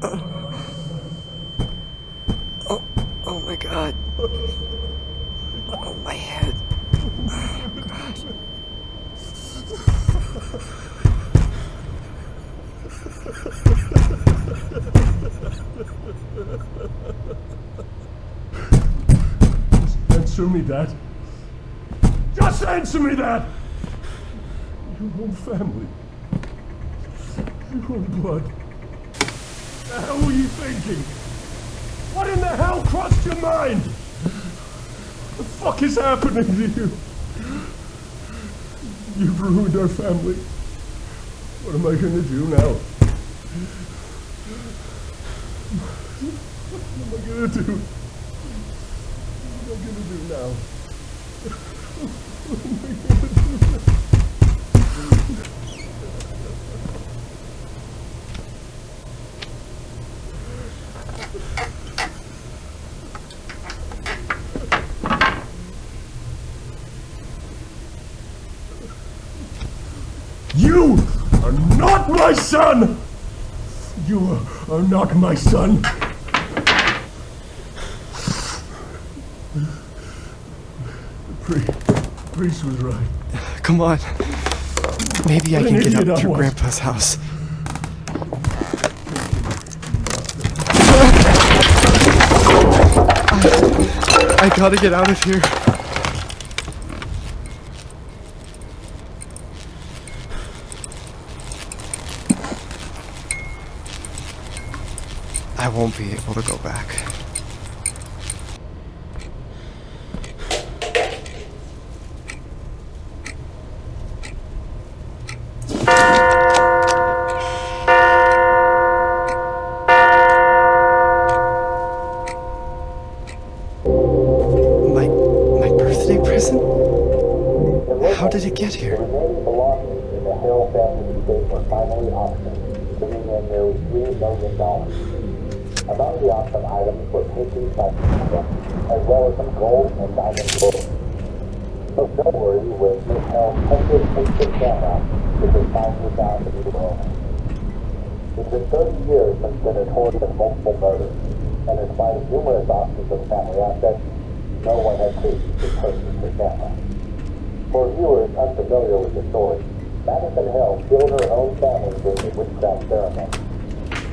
Oh my God. Oh, my head. Oh, God. Answer me that. Just answer me that! Your own family. Your own blood. What the hell were you thinking? What in the hell crossed your mind? What the fuck is happening to you? You've ruined our family. What am I gonna do now? What am I gonna do? What am I gonna do now? What am I gonna do now? You are not my son! You are not my son! The priest was right. Come on. Maybe I can get idiot up I through was. Grandpa's house. I gotta get out of here. I won't be able to go back. My birthday present? How did it get here? The remaining belongings in the Hill family estate were finally auctioned, bringing in nearly $3 million. Among the auction items were paintings by Completa, as well as some gold and diamond jewelry. Most noteworthy was Miss Hill's 100-picture camera, which was finally found to be the owner. It's been 30 years since the notorious multiple murders, and in spite of numerous auctions of family assets, no one had previously purchased the camera. For viewers unfamiliar with the story, Madison Hill killed her own family during the witchcraft ceremony.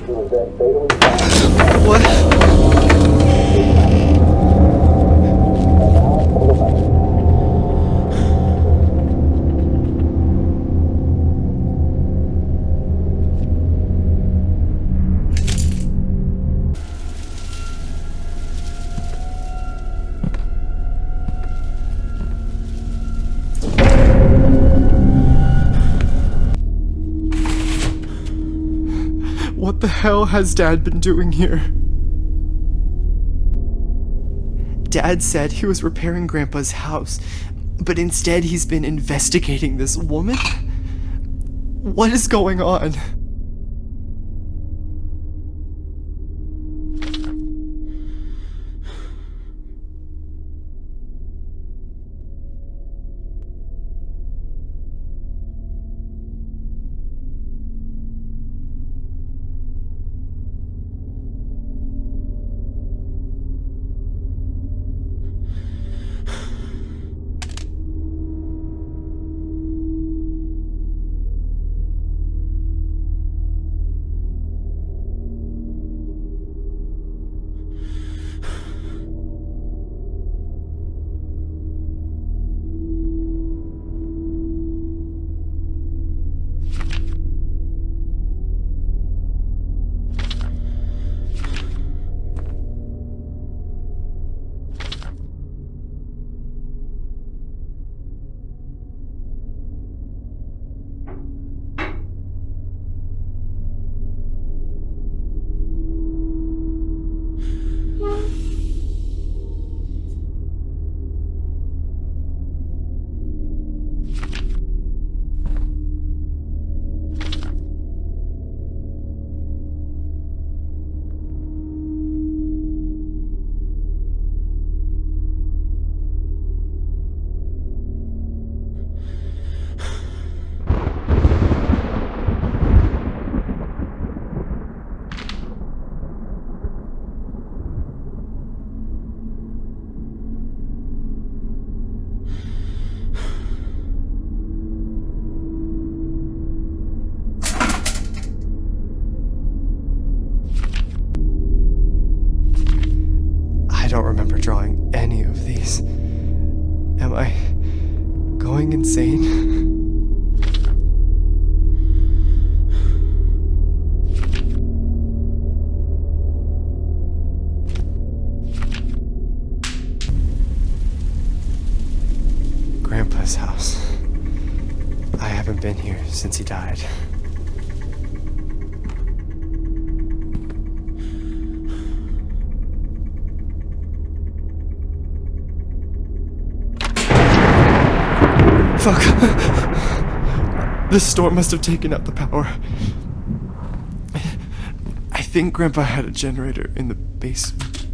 She was then fatally found. What? And now for the money. What the hell has Dad been doing here? Dad said he was repairing Grandpa's house, but instead he's been investigating this woman? What is going on? I going insane? Grandpa's house. I haven't been here since he died. Fuck. This storm must have taken out the power. I think Grandpa had a generator in the basement.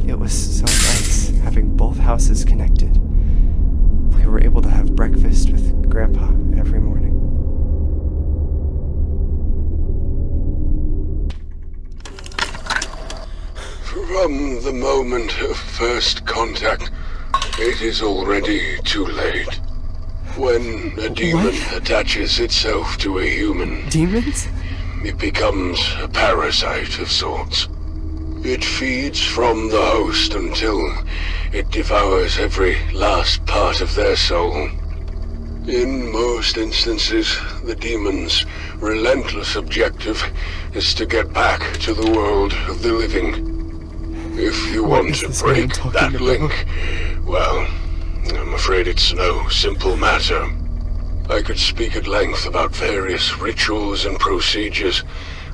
It was so nice having both houses connected. We were able to have breakfast with Grandpa every morning. From the moment of first contact, it is already too late. When a demon attaches itself to a human, Demons? it becomes a parasite of sorts. It feeds from the host until it devours every last part of their soul. In most instances, the demon's relentless objective is to get back to the world of the living. If you want to break that link, well, I'm afraid it's no simple matter. I could speak at length about various rituals and procedures,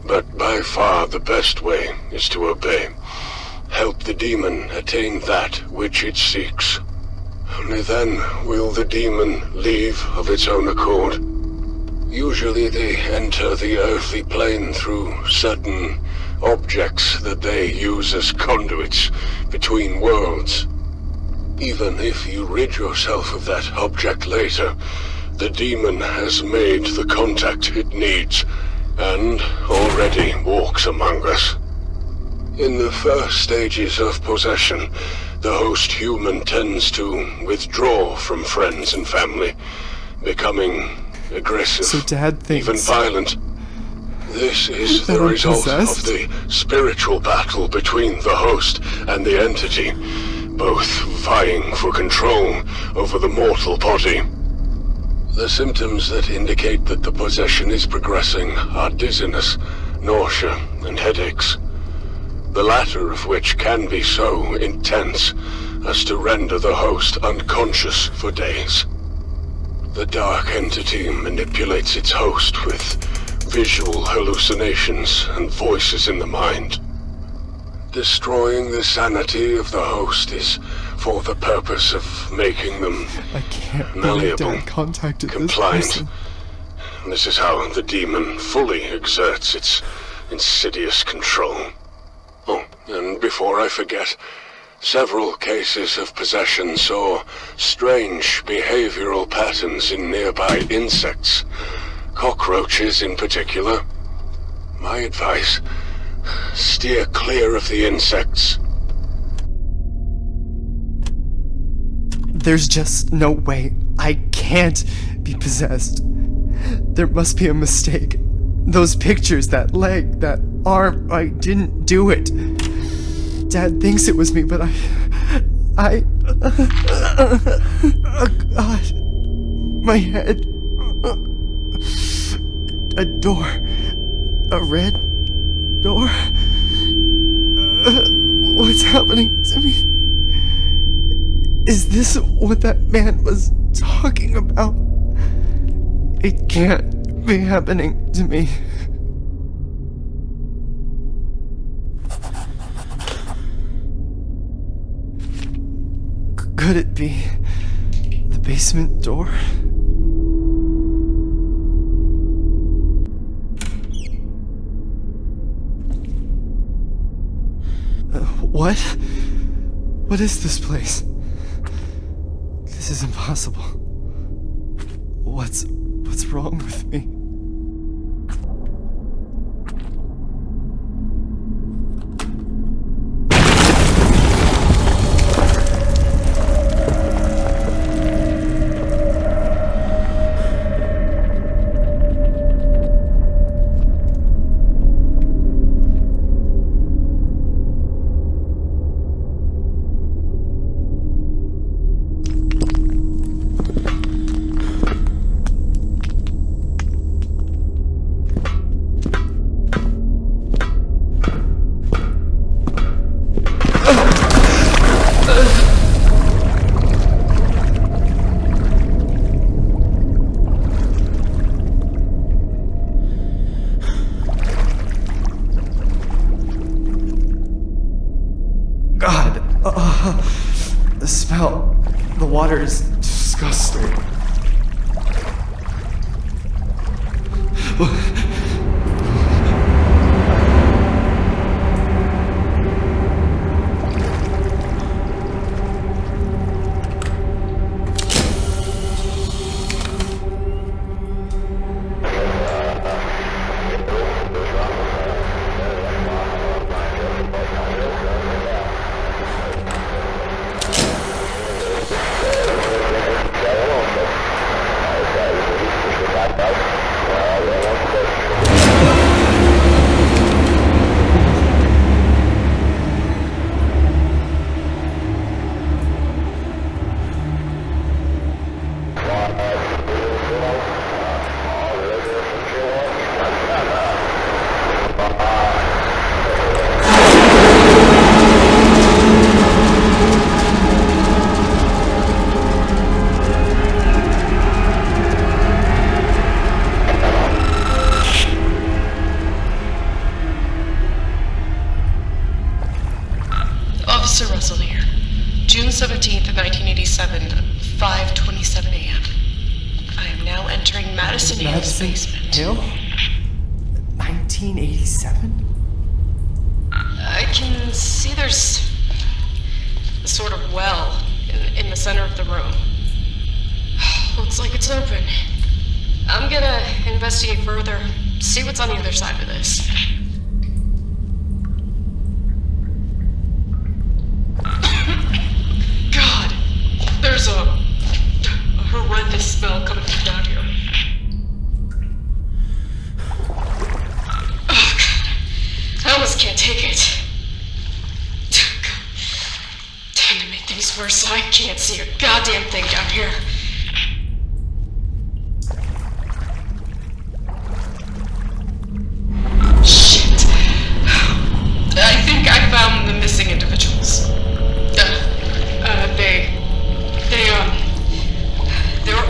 but by far the best way is to obey. Help the demon attain that which it seeks. Only then will the demon leave of its own accord. Usually they enter the earthly plane through certain objects that they use as conduits between worlds. Even if you rid yourself of that object later, the demon has made the contact it needs and already walks among us. In the first stages of possession, the host human tends to withdraw from friends and family, becoming aggressive, So Dad thinks even violent. This is that the I'm result possessed? of the spiritual battle between the host and the entity, both vying for control over the mortal body. The symptoms that indicate that the possession is progressing are dizziness, nausea, and headaches. The latter of which can be so intense as to render the host unconscious for days. The dark entity manipulates its host with visual hallucinations and voices in the mind. Destroying the sanity of the host is for the purpose of making them I can't believe malleable, Dad contacted this compliant. person. This is how the demon fully exerts its insidious control. Oh, and before I forget, several cases of possession saw strange behavioral patterns in nearby insects, cockroaches in particular. My advice, steer clear of the insects. There's just no way. I can't be possessed. There must be a mistake. Those pictures, that leg, that arm, I didn't do it. Dad thinks it was me, but oh God. My head. A door. A red door. What's happening to me? Is this what that man was talking about? It can't be happening to me. Could it be the basement door? What? What is this place? This is impossible. What's wrong with me? The water is disgusting. Officer Russell here. June 17th, 1987, 5:27 a.m. I am now entering Madison Hill's basement. Hill? 1987? I can see there's a sort of well in the center of the room. Looks like it's open. I'm gonna investigate further, see what's on the other side of this. God, there's a horrendous smell coming from down here. Oh, God. I almost can't take it. Trying to make things worse, I can't see a goddamn thing down here. Shit. I think I found the missing individuals.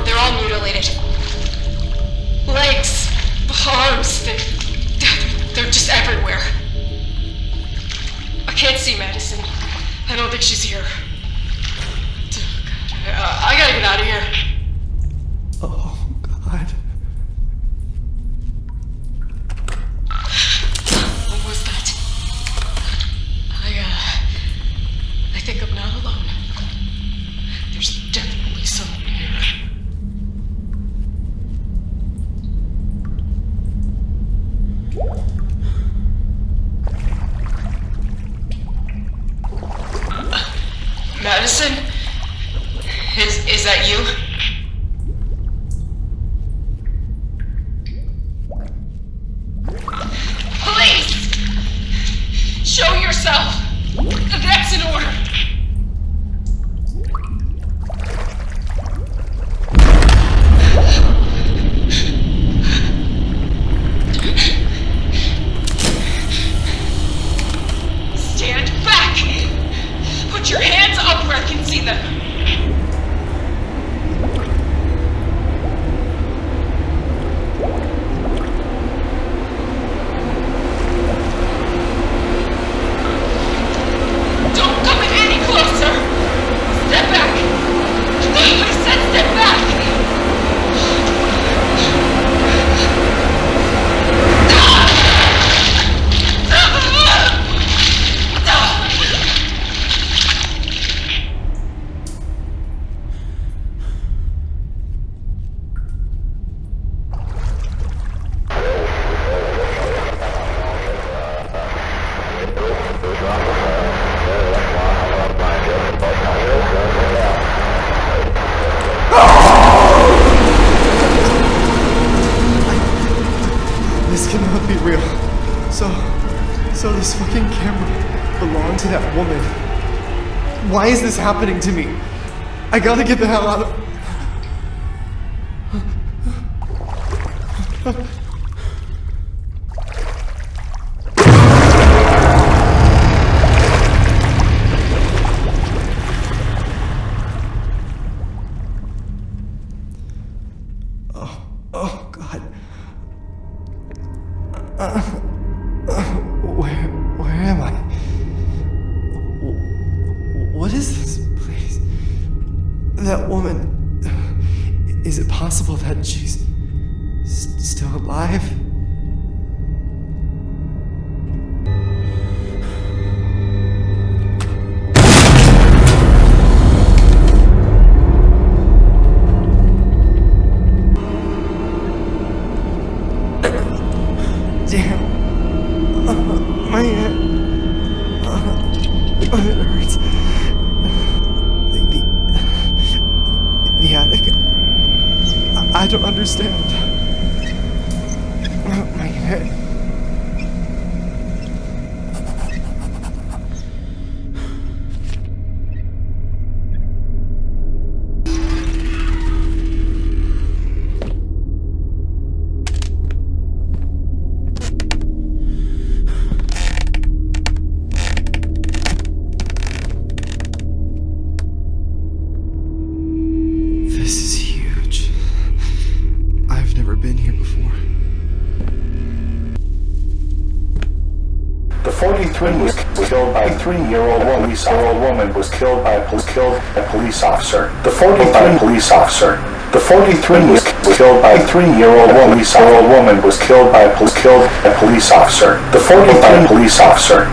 They're all mutilated. Legs, arms, they're just everywhere. I can't see Madison. I don't think she's here. I gotta get out of here. Oh, God. What was that? I think I'm not alone. There's definitely someone here. Madison? Is that you? Please! Show yourself! That's in order! Stand back! Put your hands up where I can see them! Don't come in any closer! Step back! I said step back! This cannot be real. So this fucking camera belonged to that woman. Why is this happening to me? I gotta get the hell out of... Oh, God. Where am I? What is this place? That woman... Is it possible that she's still alive? Damn. My head. It hurts. The attic. I don't understand. My head. This is huge. I've never been here before. The 43 was killed by a 3-year-old woman was killed by a police officer. The 43 police officer. The 43 was killed by a 3-year-old woman was killed by a police officer. The 43 police officer.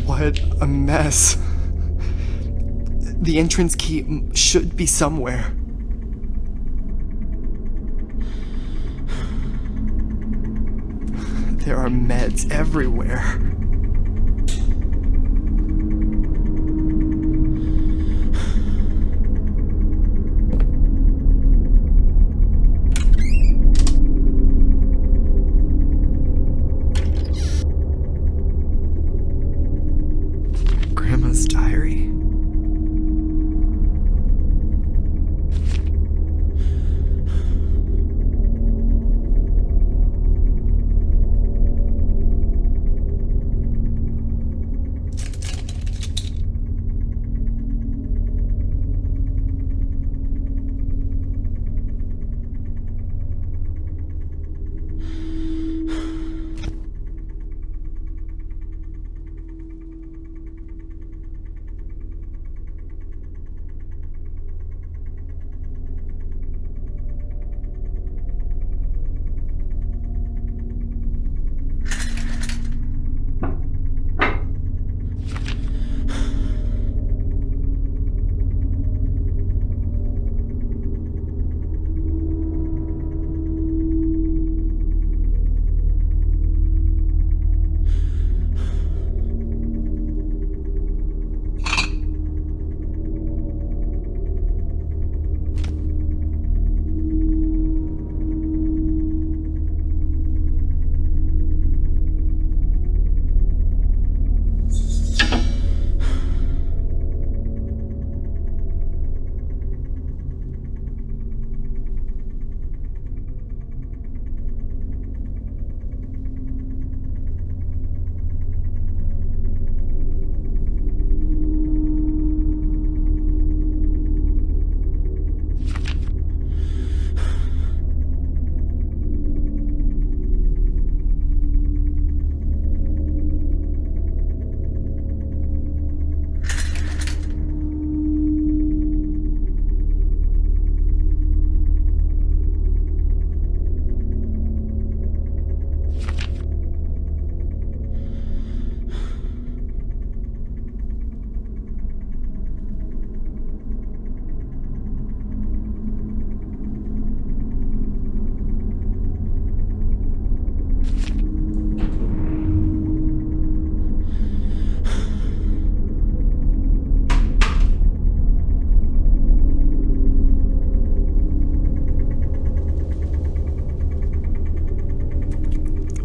What a mess. The entrance key should be somewhere. There are meds everywhere. Grandma's diary.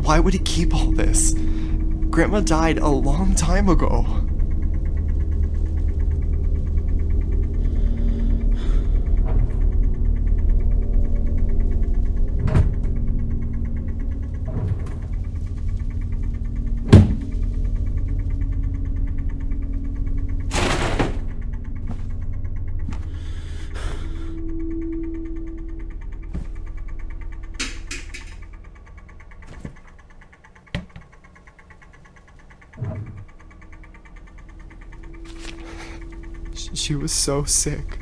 Why would he keep all this? Grandma died a long time ago. She was so sick.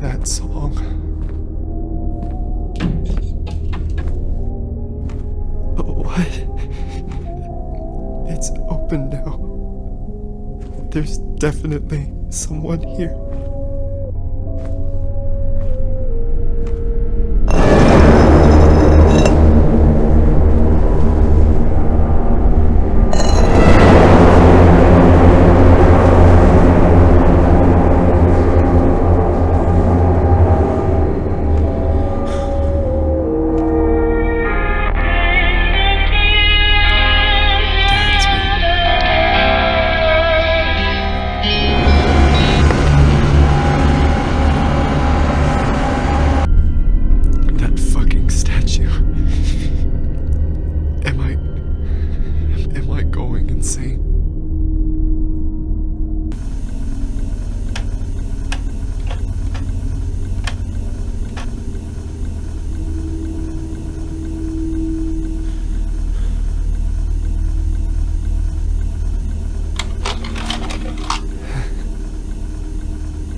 That song. What? It's open now. There's definitely someone here.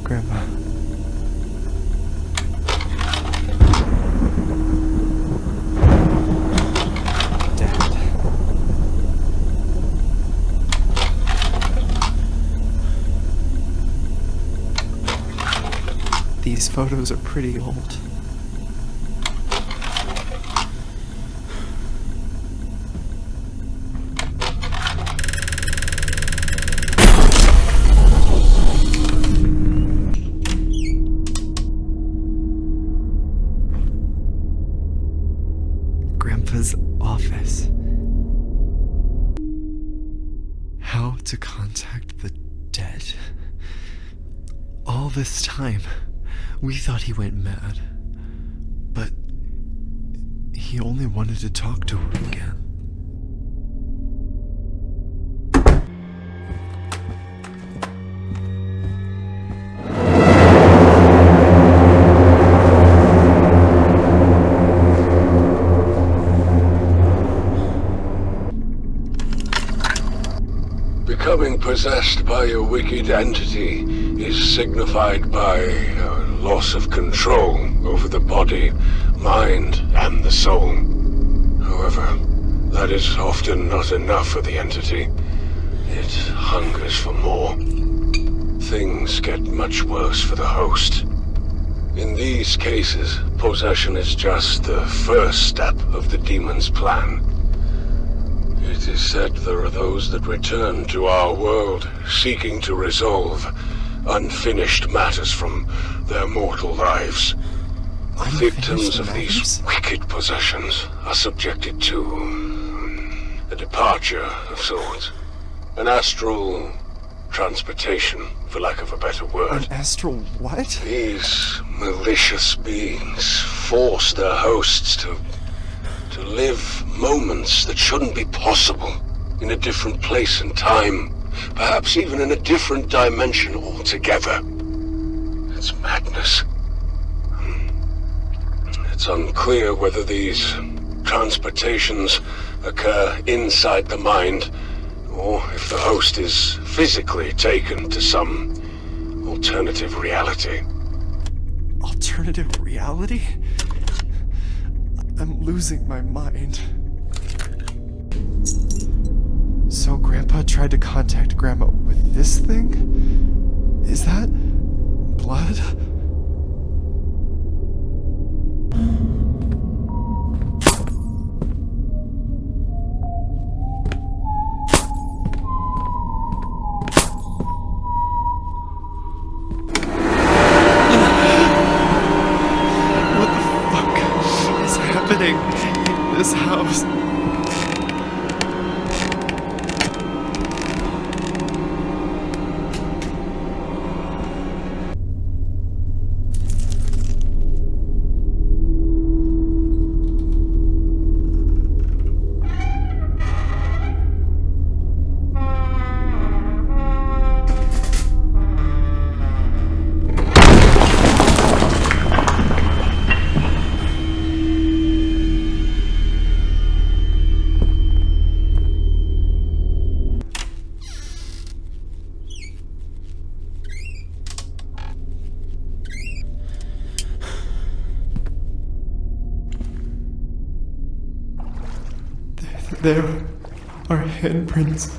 Grandma. Dad. These photos are pretty old. Grandpa's office. How to contact the dead. All this time, we thought he went mad. But he only wanted to talk to her again. Becoming possessed by a wicked entity is signified by a loss of control over the body, mind, and the soul. However, that is often not enough for the entity. It hungers for more. Things get much worse for the host. In these cases, possession is just the first step of the demon's plan. It is said there are those that return to our world seeking to resolve unfinished matters from their mortal lives. Victims of these wicked possessions are subjected to a departure of sorts. An astral transportation, for lack of a better word. An astral what? These malicious beings force their hosts to live moments that shouldn't be possible in a different place and time, perhaps even in a different dimension altogether. It's madness. It's unclear whether these transportations occur inside the mind, or if the host is physically taken to some alternative reality. Alternative reality? I'm losing my mind. So Grandpa tried to contact Grandma with this thing? Is that blood? What the fuck is happening? There are handprints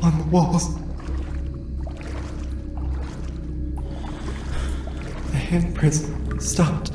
on the walls. The handprints stopped.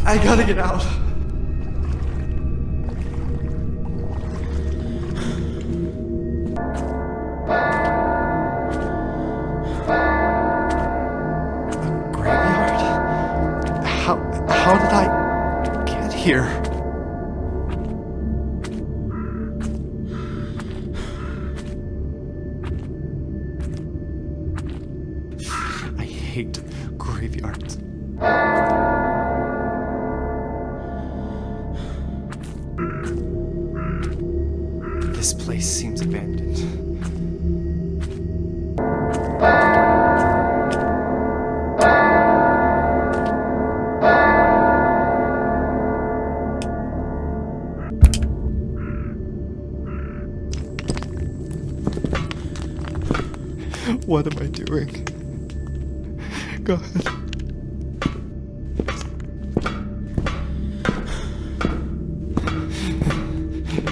I gotta get out. A graveyard? How did I get here? I hate graveyards. This place seems abandoned. What am I doing? God.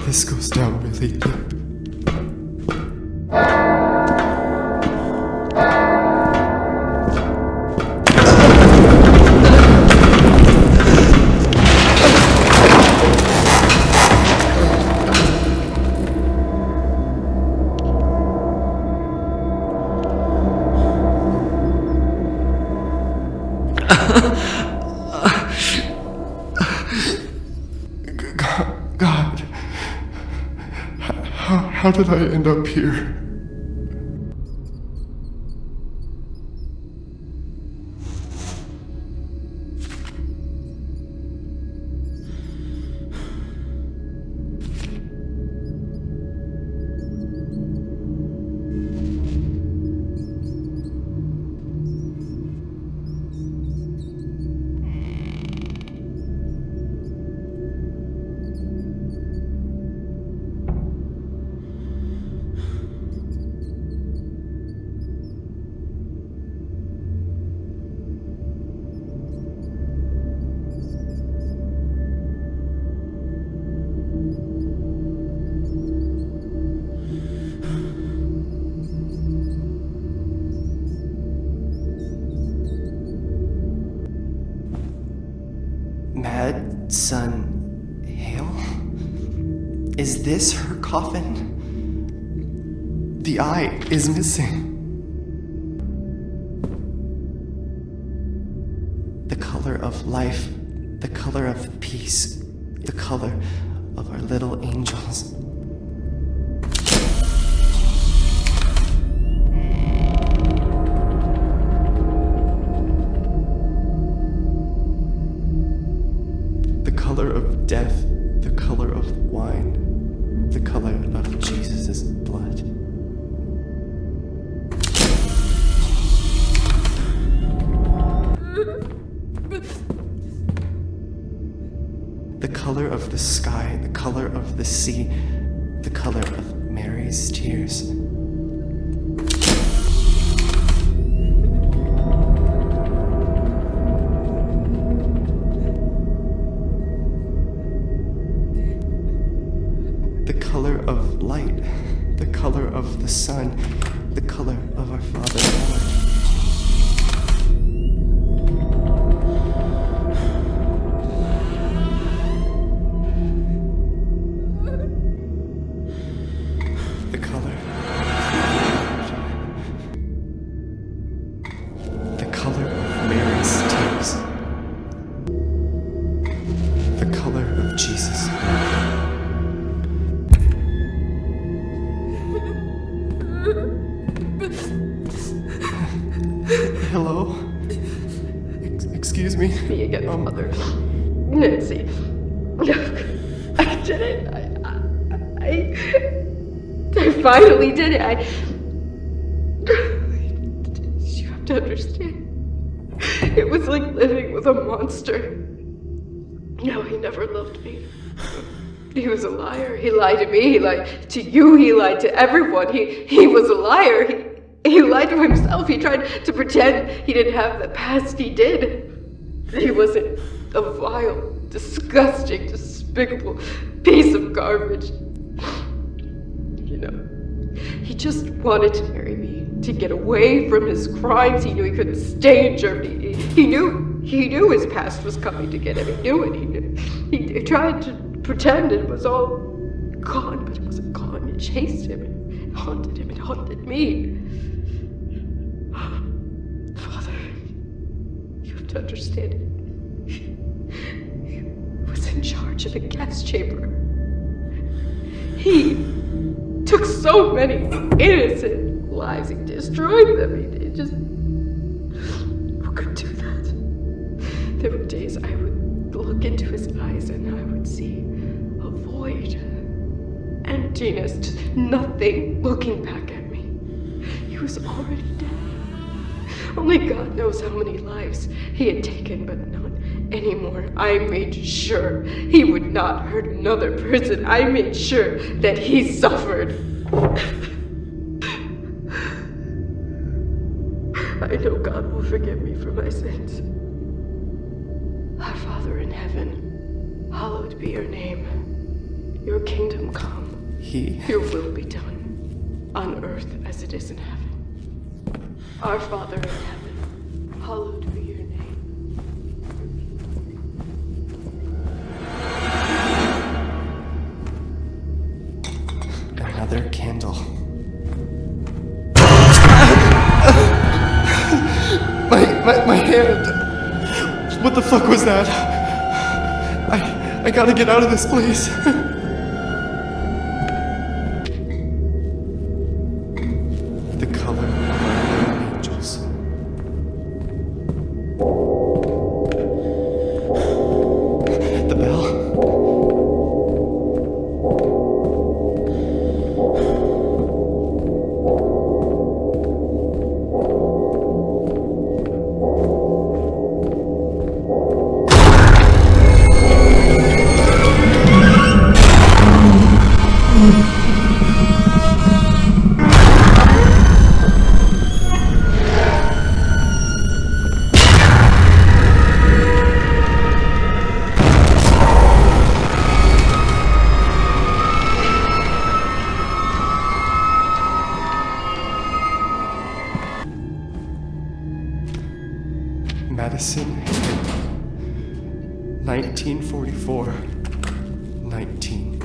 This goes down really deep. God, how did I end up here? Son Hale? Is this her coffin? The eye is missing. The color of life, the color of peace, the color of our little angels. The color of death, the color of wine, the color of Jesus' blood. The color of the sky, the color of the sea, the color of Mary's tears. The color of light, the color of the sun, the color of our Father God. The color of Mary's tears. The color of Jesus. Hello? Excuse me? Me again, Mother. Nancy, look, I did it. I finally did it. You have to understand. It was like living with a monster. No, he never loved me. He was a liar. He lied to me. He lied to you. He lied to everyone. He was a liar. He lied to himself. He tried to pretend he didn't have the past he did. He wasn't a vile, disgusting, despicable piece of garbage. You know, he just wanted to marry me, to get away from his crimes. He knew he couldn't stay in Germany. He knew his past was coming to get him. He knew it. He tried to pretend it was all gone, but it wasn't gone. It chased him. It haunted him. It haunted me. Father, you have to understand it. He was in charge of a gas chamber. He took so many innocent lives. He destroyed them. He just... Who could do that? There were days I would look into his eyes and I would see a void, emptiness, just nothing looking back at me. He was already dead. Only God knows how many lives he had taken, but not anymore. I made sure he would not hurt another person. I made sure that he suffered. I know God will forgive me for my sins. Our Father in heaven, hallowed be your name. Your kingdom come. Your will be done, on earth as it is in heaven. Our Father in heaven, hallowed be your name. Another candle. My hand. What the fuck was that? I gotta get out of this place. The color of our angels. The bell. Madison, 1944, 19.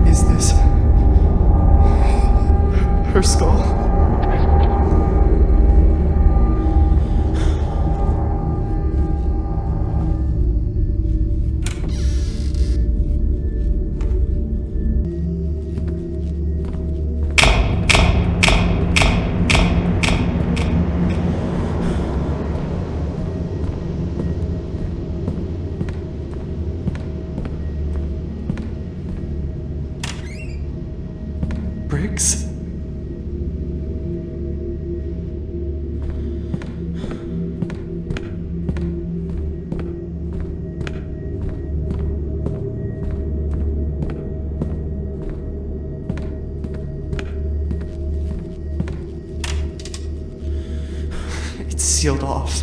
Is this her skull? Briggs? It's sealed off.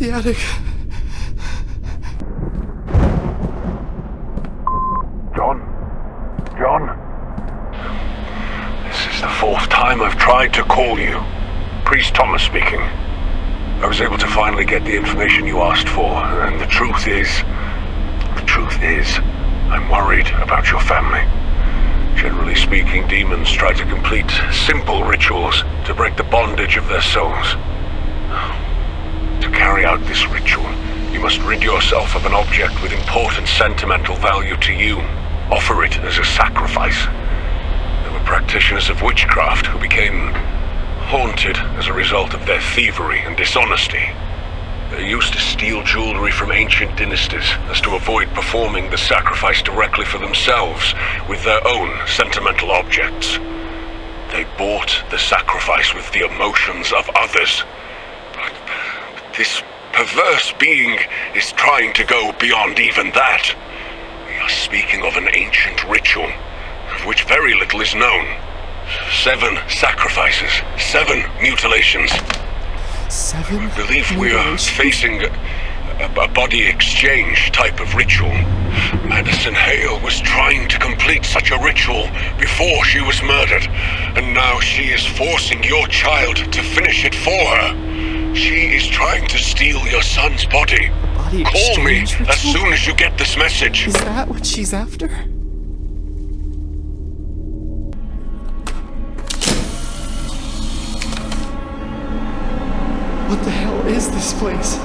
the attic. John? This is the 4th time I've tried to call you. Priest Thomas speaking. I was able to finally get the information you asked for, and the truth is, I'm worried about your family. Generally speaking, demons try to complete simple rituals to break the bondage of their souls. To carry out this ritual, you must rid yourself of an object with important sentimental value to you. Offer it as a sacrifice. There were practitioners of witchcraft who became haunted as a result of their thievery and dishonesty. They used to steal jewelry from ancient dynasties as to avoid performing the sacrifice directly for themselves with their own sentimental objects. They bought the sacrifice with the emotions of others. But this perverse being is trying to go beyond even that. We are speaking of an ancient ritual, of which very little is known. 7 sacrifices, 7 mutilations. 7 I believe we are mutilations? facing a body exchange type of ritual. Madison Hale was trying to complete such a ritual before she was murdered, and now she is forcing your child to finish it for her. She is trying to steal your son's body. Body Call me exchange ritual? as soon as you get this message. Is that what she's after? What the hell is this place?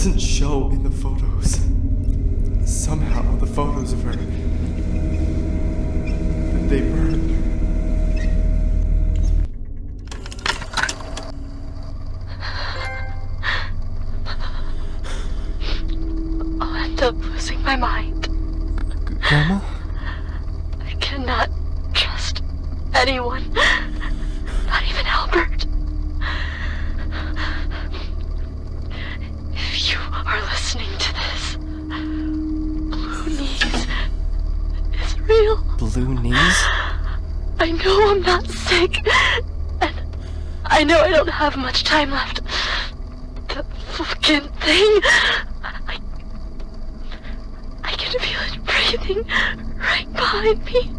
Doesn't show in the photos. Somehow the photos of her, they burned. I'll end up losing my mind. Grandma? I cannot trust anyone, not even Albert. If you are listening to this, Blue Knees is real. Blue Knees? I know I'm not sick, and I know I don't have much time left. The fucking thing, I can feel it breathing right behind me,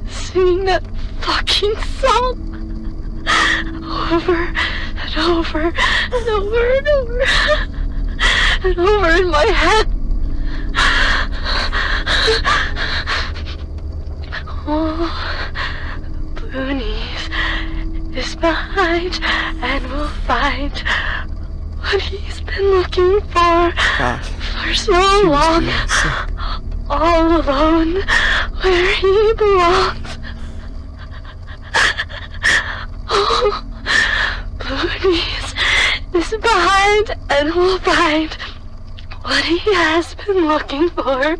singing that fucking song over and over and over and over and over in my head. Oh, Blue Knees is behind and will find what he's been looking for God. so long. Really sick. All alone where he belongs. Oh, Blue Knees is behind and will find what he has been looking for.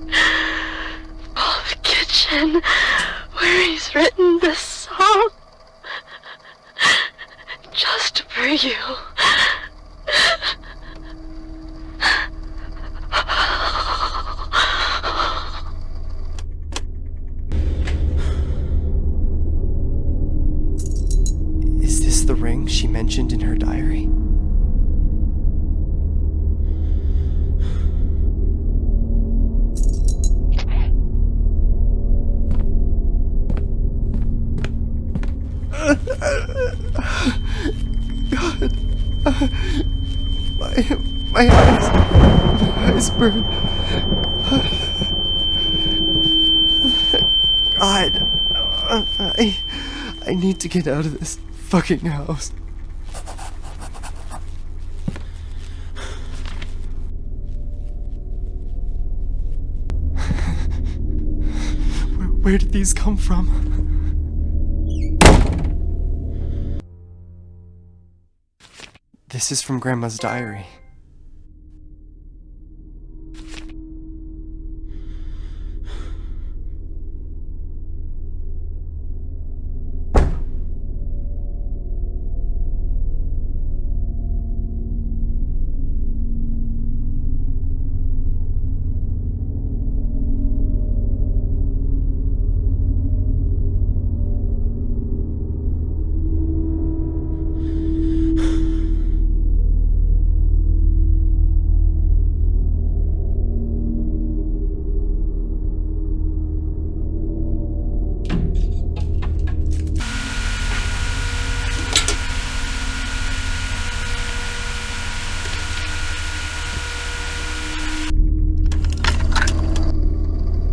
Oh, the kitchen where he's written this song just for you. Is this the ring she mentioned in her diary? My eyes burn. God, I need to get out of this fucking house. Where did these come from? This is from Grandma's diary.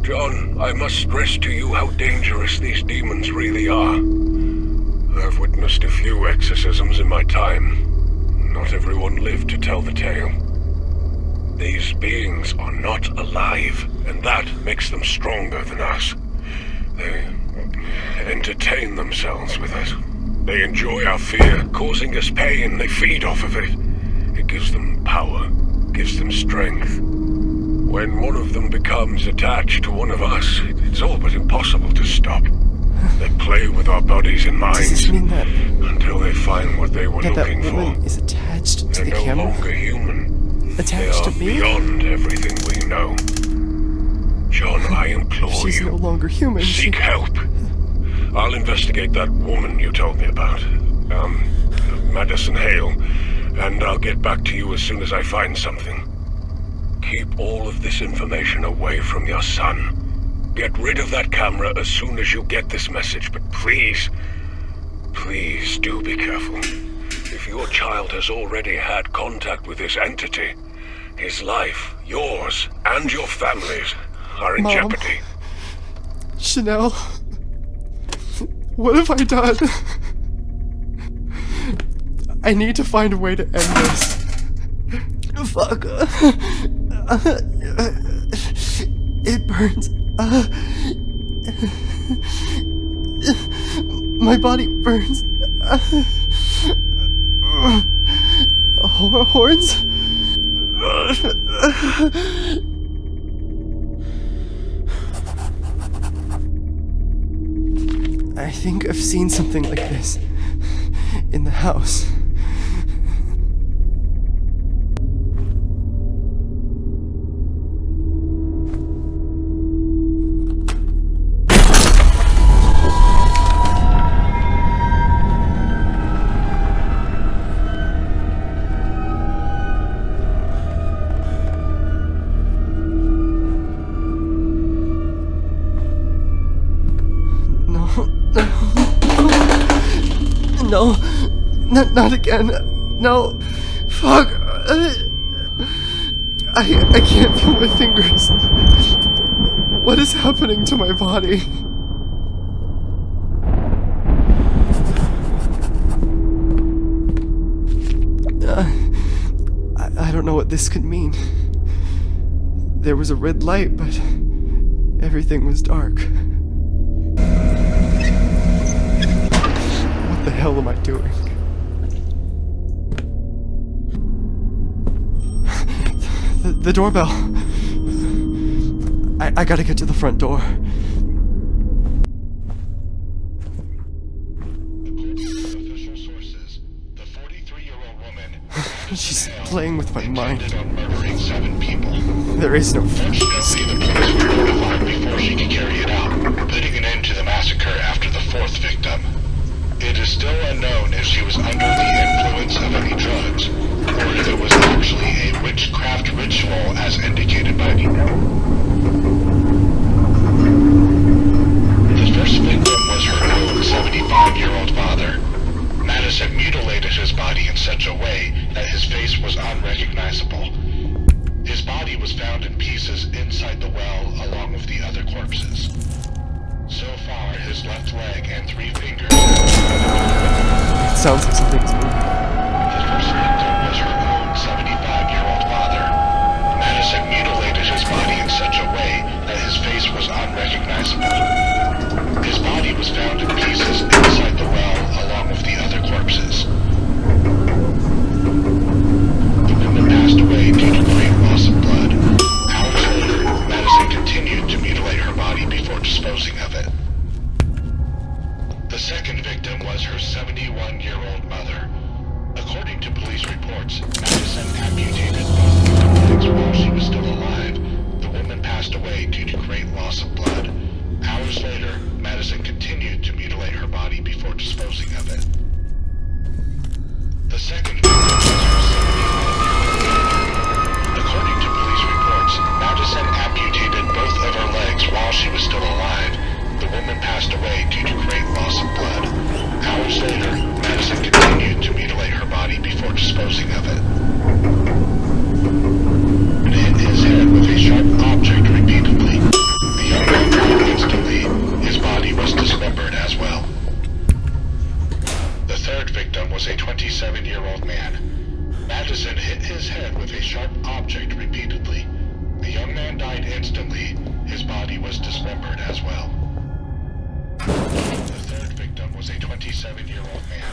John, I must stress to you how dangerous these demons really are. I've witnessed a few exorcisms in my time. Not everyone lived to tell the tale. These beings are not alive, and that makes them stronger than us. They entertain themselves with us. They enjoy our fear, causing us pain. They feed off of it. It gives them power, gives them strength. When one of them becomes attached to one of us, it's all but impossible to stop. They play with our bodies and minds. Does this mean that until they find what they were looking that woman for. is attached to the They're no camera? longer human. Attached to They are me? beyond everything we know. John, I implore She's you, no longer human. seek help. I'll investigate that woman you told me about. Madison Hale, and I'll get back to you as soon as I find something. Keep all of this information away from your son. Get rid of that camera as soon as you get this message, but please, please do be careful. If your child has already had contact with this entity, his life, yours, and your family's are in Mom. jeopardy. Chanel, what have I done? I need to find a way to end this. Fuck. It burns. My body burns. Horns? I think I've seen something like this in the house. No, not again. No, fuck. I can't feel my fingers. What is happening to my body? I don't know what this could mean. There was a red light, but everything was dark. What the hell am I doing? The doorbell. I gotta get to the front door. Official sources, the 43-year-old woman She's playing with my mind. intended on murdering 7 people. There is no Fortunately, the police were notified before she could carry it out, putting an end to the massacre after the 4th victim. It is still unknown if she was under the influence of any drugs, or if it was actually a witchcraft ritual as indicated by the... The first victim was her own 75-year-old father. Madison mutilated his body in such a way that his face was unrecognizable. found in pieces inside the well along with the other corpses. So far, his left leg and 3 fingers. It sounds like something's moving. The first victim was her own 75-year-old father. Madison mutilated his body in such a way that his face was unrecognizable. His body was found in pieces inside the well along with the other corpses. The woman passed away due to great loss of blood. Hours later, Madison continued to mutilate her body before disposing of it. The second victim was her 71-year-old mother. According to police reports, Madison amputated both of her legs while she was still alive. The woman passed away due to great loss of blood. Hours later, Madison continued to mutilate her body before disposing of it. The second victim was her 71-year-old mother. According to police reports, Madison amputated both of her legs while she was still alive. The woman passed away due to great loss of blood. Hours later, Madison continued to mutilate her body before disposing of it. And hit his head with a sharp object repeatedly. The young man died instantly. His body was dismembered as well. The third victim was a 27-year-old man. Madison hit his head with a sharp object repeatedly. The young man died instantly. His body was dismembered as well. The third victim was a 27-year-old man.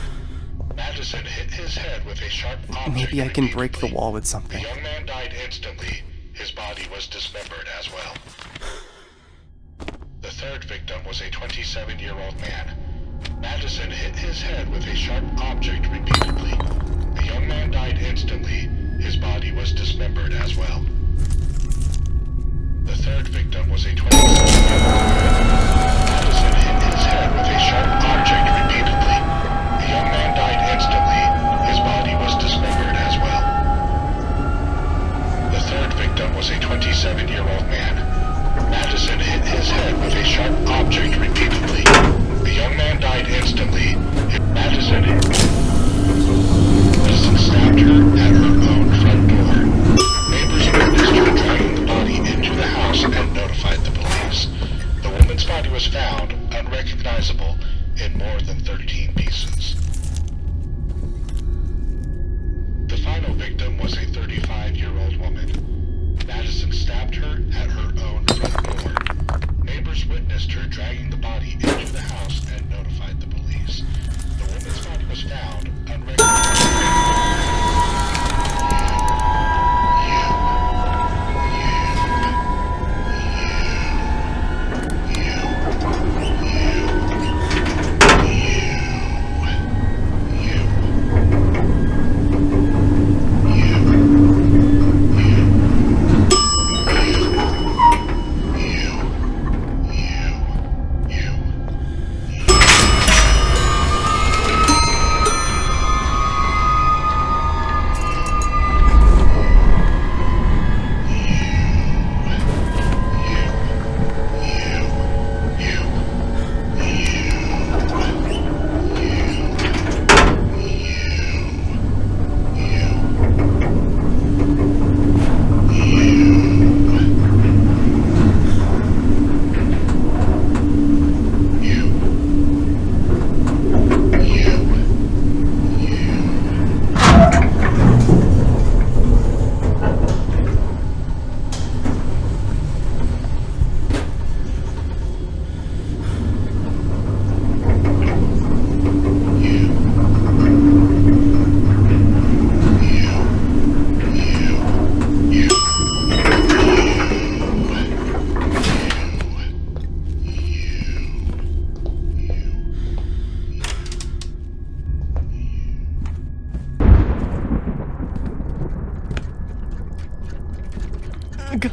Madison hit his head with a sharp object. Maybe I can break the repeatedly. wall with something. The young man died instantly. His body was dismembered as well. The third victim was a 27-year-old man. Madison hit his head with a sharp object repeatedly. The young man died instantly. His body was dismembered as well. The third victim was a 27-year-old man. Madison hit his head with a sharp object repeatedly. The young man died instantly. His body was dismembered as well. The third victim was a 27-year-old man. Madison hit his head with a sharp object repeatedly. The young man died instantly. Madison stabbed her at her own front door. Neighbors witnessed her dragging the body into the house and notified the police. The woman's body was found, unrecognizable, in more than 13 pieces. The final victim was a 35-year-old woman. Madison stabbed her at her own front door. Neighbors witnessed her dragging the body into the house and notified the police. The woman's body was found, unrecognizable.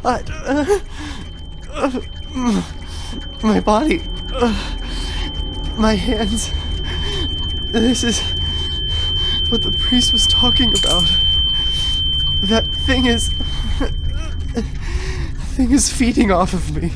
God. My body. My hands. This is what the priest was talking about. That thing is feeding off of me.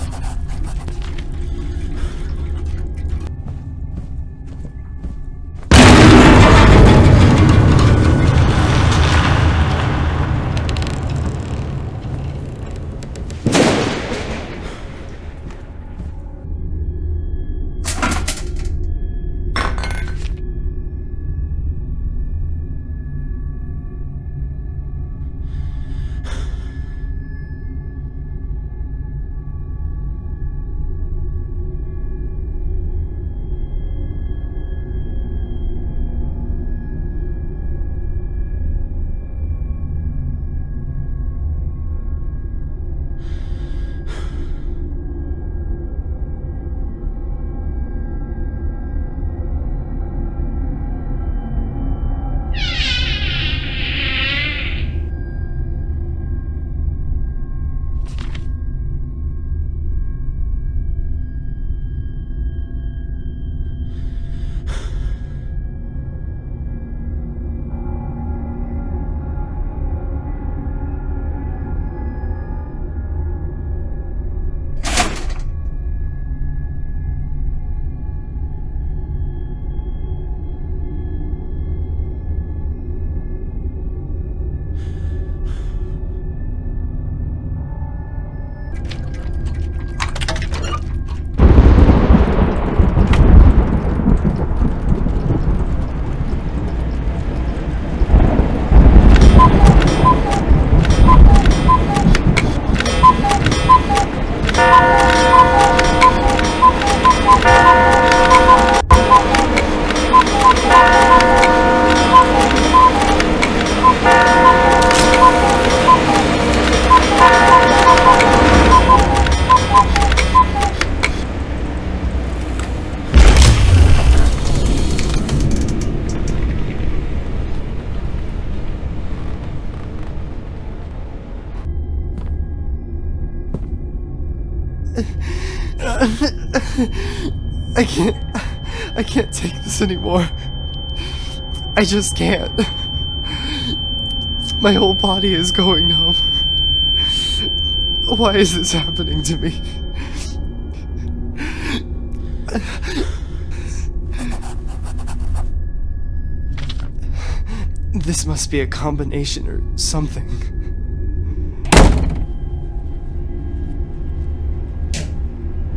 I can't take this anymore. I just can't. My whole body is going numb. Why is this happening to me? This must be a combination or something.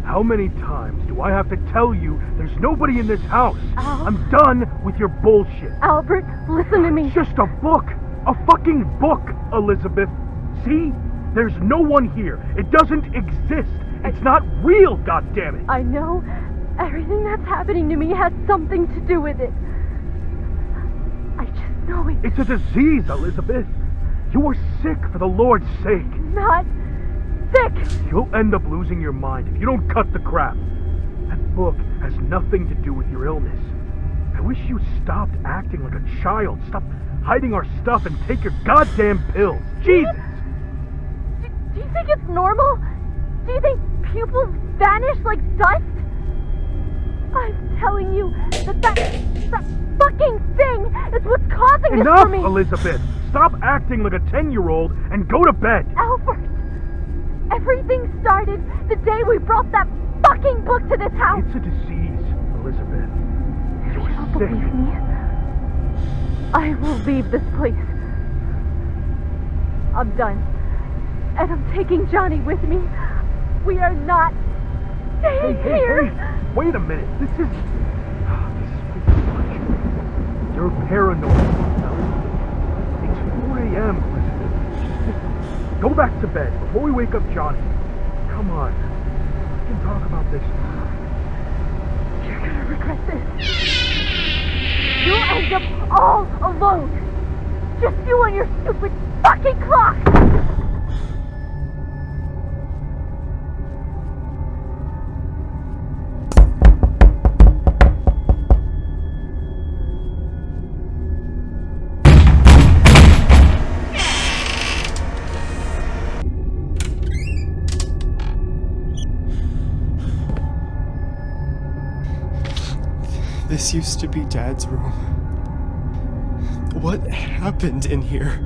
How many times do I have to tell you there's nobody in this house? I'm done with your bullshit. Albert, listen to me. It's just a book. A fucking book, Elizabeth. See? There's no one here. It doesn't exist. It's not real, goddammit. I know. Everything that's happening to me has something to do with it. I just know it. It's a disease, Elizabeth. You are sick for the Lord's sake. Not sick. You'll end up losing your mind if you don't cut the crap. That book has nothing to do with your illness. I wish you stopped acting like a child. Stop hiding our stuff and take your goddamn pills. Jesus! Do you think it's normal? Do you think pupils vanish like dust? I'm telling you that fucking thing is what's causing this Enough, for me. Elizabeth! Stop acting like a 10-year-old and go to bed! Albert! Everything started the day we brought that fucking book to this house! It's a disease, Elizabeth. You're Don't sick. believe me? I will leave this place. I'm done. And I'm taking Johnny with me. We are not staying here. Hey, wait a minute. This is too much. You're paranoid. It's 4 a.m., Elizabeth. Just go back to bed before we wake up Johnny. Come on. We can talk about this. You're gonna regret this. You'll end up all alone. Just you and your stupid fucking clock. This used to be Dad's room. What happened in here?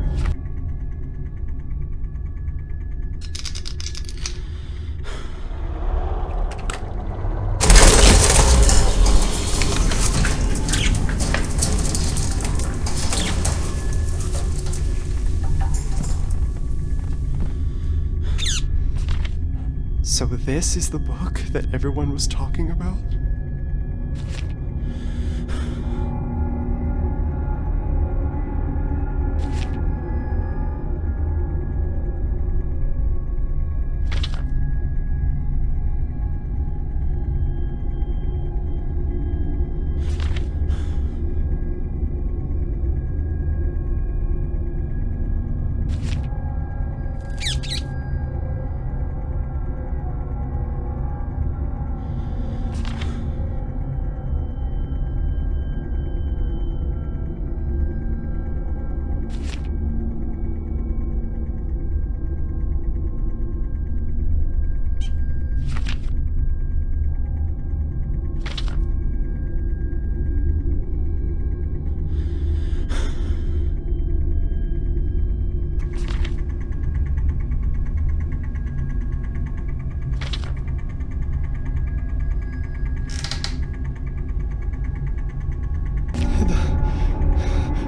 So this is the book that everyone was talking about?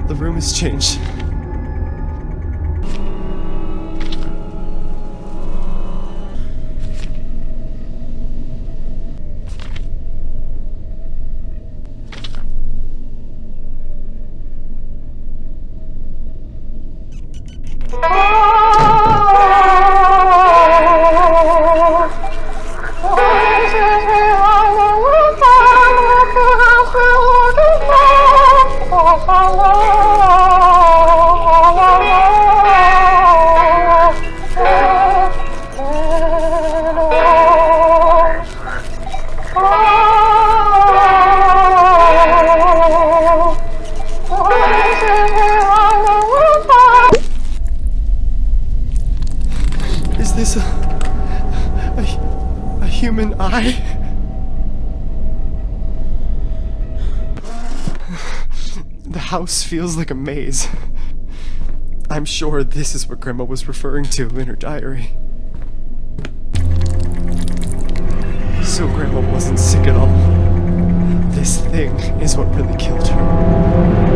The room has changed. Is this a human eye? The house feels like a maze. I'm sure this is what Grandma was referring to in her diary. So Grandma wasn't sick at all. This thing is what really killed her.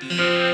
Bye.